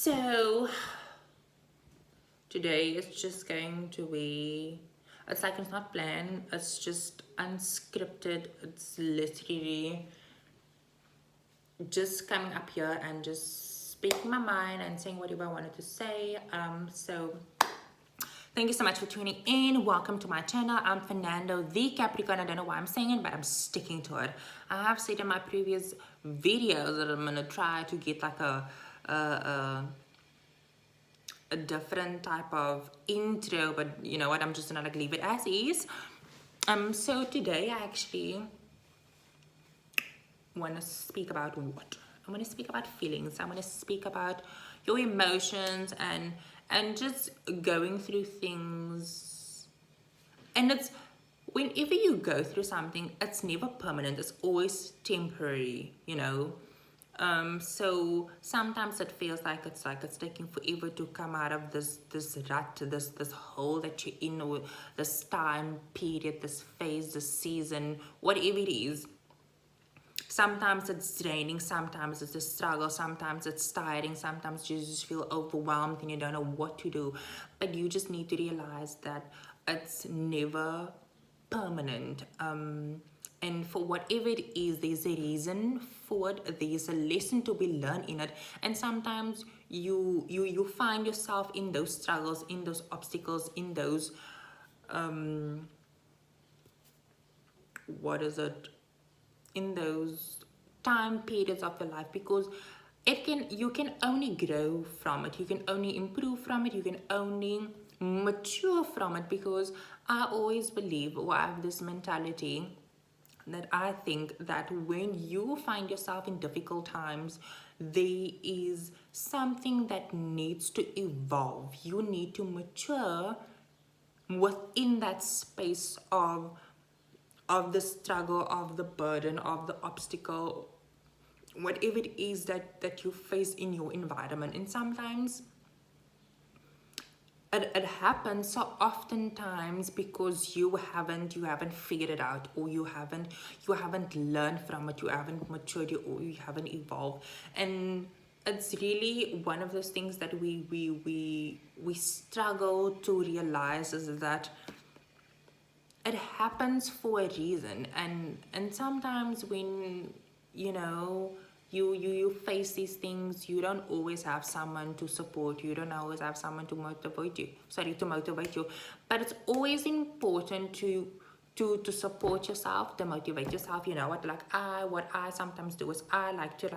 So today is just going to be, it's like it's not planned, it's just unscripted. It's literally just coming up here and just speaking my mind and saying whatever I wanted to say. So thank you so much for tuning in. Welcome to my channel. I'm Fernando, the Capricorn. I don't know why I'm saying it, but I'm sticking to it. I have said in my previous videos that I'm gonna try to get like a different type of intro, but you know what, I'm just gonna like leave it as is. So today I actually want to speak about what? I want to speak about feelings. I want to speak about your emotions and just going through things. And it's whenever you go through something, it's never permanent. It's always temporary, you know. So sometimes it feels like it's taking forever to come out of this rut, this hole that you're in, or this time period, this phase, this season, whatever it is. Sometimes it's draining, sometimes it's a struggle, sometimes it's tiring, sometimes you just feel overwhelmed and you don't know what to do. But you just need to realize that it's never permanent. And for whatever it is, there's a reason for it, there's a lesson to be learned in it. And sometimes you find yourself in those struggles, in those obstacles, in those in those time periods of your life, because you can only grow from it, you can only improve from it, you can only mature from it. Because I always believe, or I have this mentality that I think that when you find yourself in difficult times, there is something that needs to evolve. You need to mature within that space of the struggle, of the burden, of the obstacle, whatever it is that you face in your environment. And sometimes it happens so oftentimes because you haven't figured it out, or you haven't learned from it, you haven't matured, or you haven't evolved. And it's really one of those things that we struggle to realize, is that it happens for a reason. And sometimes when you face these things, you don't always have someone to support you, don't always have someone to motivate you. But it's always important to support yourself, to motivate yourself. You know what, what I sometimes do is I like to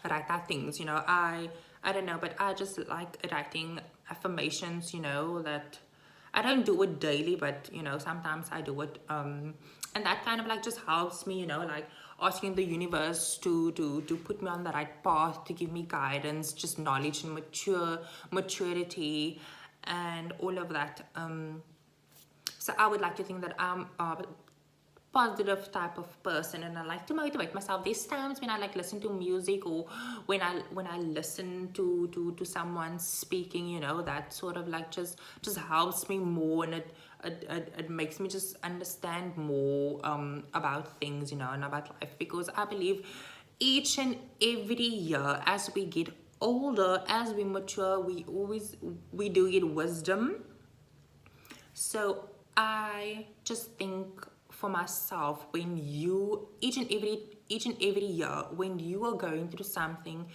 write out things, I don't know, but I just like writing affirmations, that I don't do it daily, but sometimes I do it, and that kind of just helps me, asking the universe to put me on the right path, to give me guidance, just knowledge and maturity and all of that. So I would like to think that I'm a positive type of person, and I like to motivate myself. There's times when I listen to music, or when I listen to someone speaking, that sort of just helps me more, and it makes me just understand more about things, and about life. Because I believe each and every year, as we get older, as we mature, we do get wisdom. So I just think for myself, when you each and every year, when you are going through something,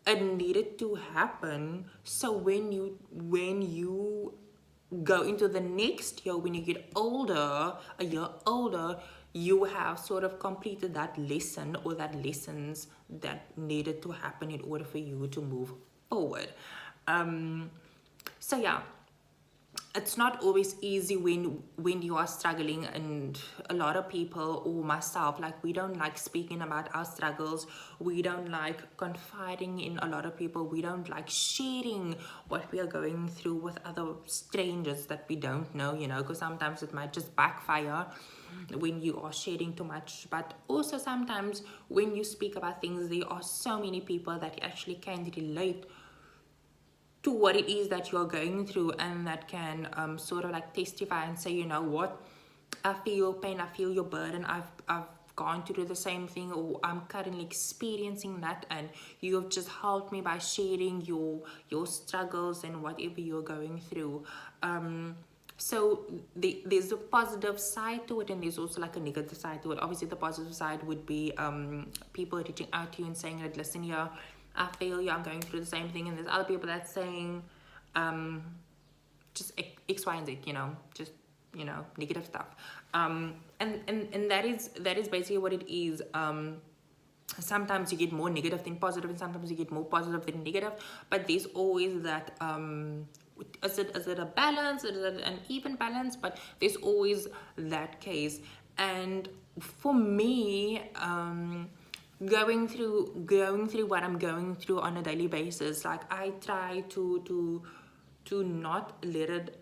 it needed to happen. So when you go into the next year, when you get older, a year older, you have sort of completed that lesson, or that lessons that needed to happen in order for you to move forward. So yeah, it's not always easy when you are struggling. And a lot of people, or myself, we don't like speaking about our struggles, we don't like confiding in a lot of people, we don't like sharing what we are going through with other strangers that we don't know, because sometimes it might just backfire when you are sharing too much. But also sometimes when you speak about things, there are so many people that actually can relate to what it is that you're going through, and that can sort of testify and say, you know what, I feel your pain, I feel your burden, I've gone through the same thing, or I'm currently experiencing that, and you have just helped me by sharing your struggles and whatever you're going through. So there's a positive side to it, and there's also like a negative side to it. Obviously the positive side would be people reaching out to you and saying that, listen here, I feel you, I'm going through the same thing. And there's other people that's saying just X, Y, and Z, just negative stuff. And that is basically what it is. Sometimes you get more negative than positive, and sometimes you get more positive than negative, but there's always that is it a balance, is it an even balance? But there's always that case. And for me, going through what I'm going through on a daily basis, like I try to not let it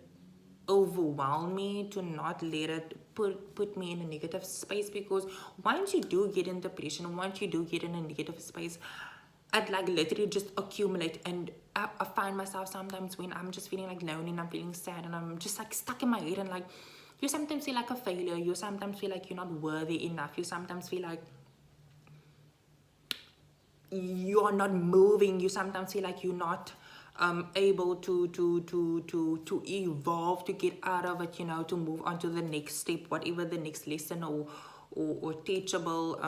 overwhelm me, to not let it put me in a negative space, because once you do get in depression, once you do get in a negative space, I'd like literally just accumulate. And I find myself sometimes when I'm just feeling like lonely and I'm feeling sad and I'm just like stuck in my head, and like you sometimes feel like a failure, you sometimes feel like you're not worthy enough, you sometimes feel like you're not moving, you sometimes feel like you're not able to evolve, to get out of it, to move on to the next step, whatever the next lesson or teachable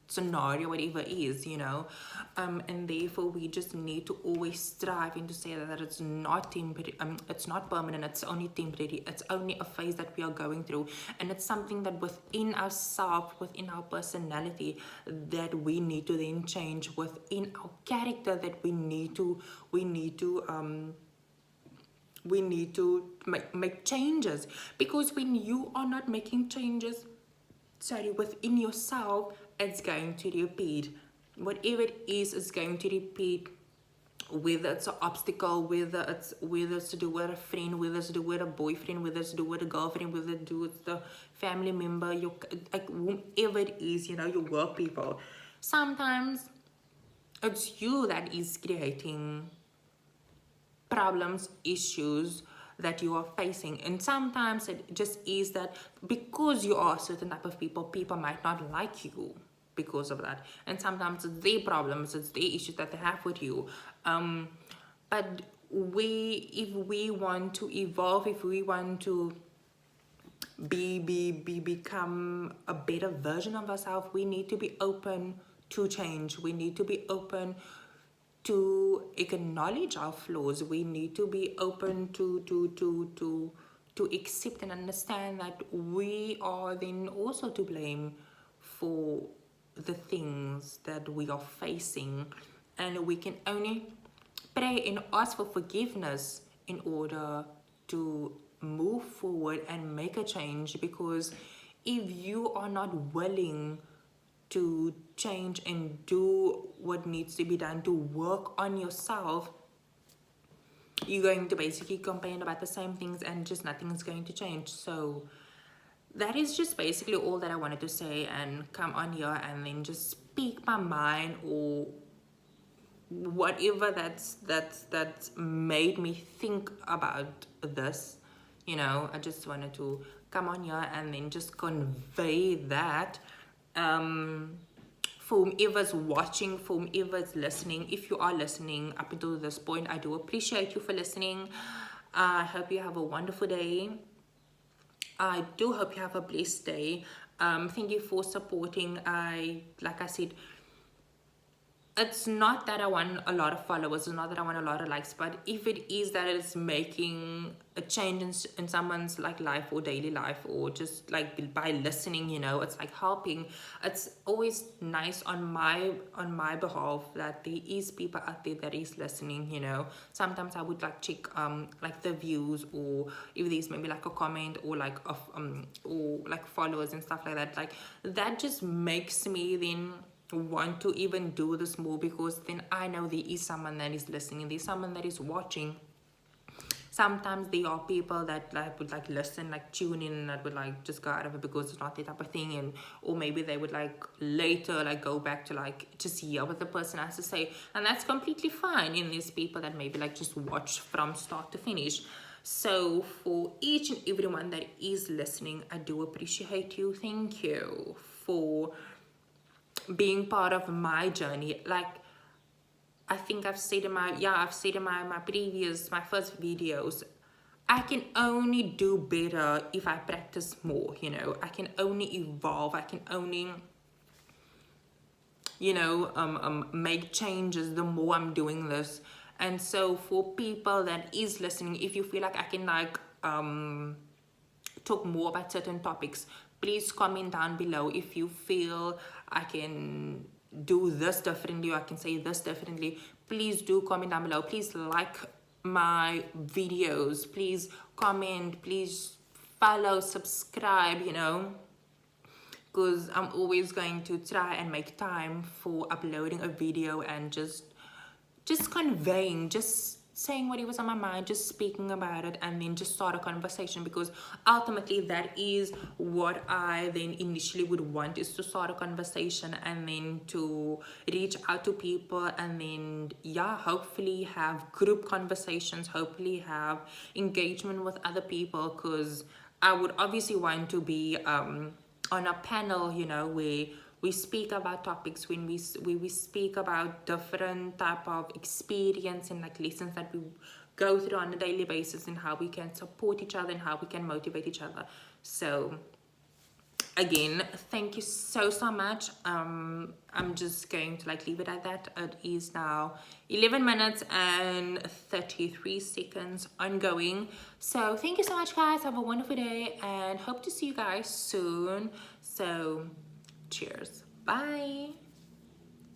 scenario, whatever is, and therefore we just need to always strive and to say that it's not temporary, it's not permanent, it's only temporary, it's only a phase that we are going through, and it's something that within ourselves, within our personality, that we need to then change, within our character, that we need to make changes. Because when you are not making changes, within yourself, it's going to repeat. Whatever it is going to repeat, whether it's an obstacle, whether it's to do with a friend, whether it's to do with a boyfriend, whether it's to do with a girlfriend, whether it's to do with the family member, like whomever it is, your work people. Sometimes it's you that is creating problems, issues that you are facing. And sometimes it just is that because you are a certain type of people might not like you because of that. And sometimes it's their problems, it's their issues that they have with you. But if we want to evolve, if we want to become a better version of ourselves, we need to be open to change. We need to be open to acknowledge our flaws. We need to be open to accept and understand that we are then also to blame for the things that we are facing, and we can only pray and ask for forgiveness in order to move forward and make a change. Because if you are not willing to change and do what needs to be done to work on yourself, you're going to basically complain about the same things and just nothing is going to change. So that is just basically all that I wanted to say, and come on here and then just speak my mind, or whatever that's made me think about this. I just wanted to come on here and then just convey that. For whomever's watching, for whomever's listening, if you are listening up until this point, I do appreciate you for listening. I hope you have a wonderful day. I do hope you have a blessed day. Thank you for supporting. Like I said, it's not that I want a lot of followers, it's not that I want a lot of likes, but if it is that it's making a change in someone's like life or daily life, or just like by listening, it's like helping. It's always nice on my behalf that there is people out there that is listening. Sometimes I would like check like the views, or if there's maybe like a comment, or like or like followers and stuff like that. Like that just makes me then want to even do this more, because then I know there is someone that is listening, there's someone that is watching. Sometimes there are people that like would like listen, like tune in, and that would like just go out of it because it's not their type of thing, and or maybe they would like later like go back to like just hear what the person has to say, and that's completely fine. And there's people that maybe like just watch from start to finish. So for each and everyone that is listening, I do appreciate you. Thank you for being part of my journey. Like, I think I've said in my my first videos, I can only do better if I practice more, you know. I can only evolve. I can only, you know, make changes the more I'm doing this. And so for people that is listening, if you feel like I can like talk more about certain topics, please comment down below. If you feel I can do this differently, or I can say this differently, please do comment down below. Please like my videos, please comment, please follow, subscribe, you know, because I'm always going to try and make time for uploading a video and just conveying, just saying what was on my mind, just speaking about it, and then just start a conversation, because ultimately that is what I then initially would want, is to start a conversation and then to reach out to people, and then yeah, hopefully have group conversations, hopefully have engagement with other people, because I would obviously want to be on a panel, you know, where we speak about topics, when we speak about different type of experience and like lessons that we go through on a daily basis, and how we can support each other and how we can motivate each other. So again, thank you so much. I'm just going to like leave it at that. It is now 11 minutes and 33 seconds ongoing. So thank you so much, guys. Have a wonderful day and hope to see you guys soon. So cheers. Bye.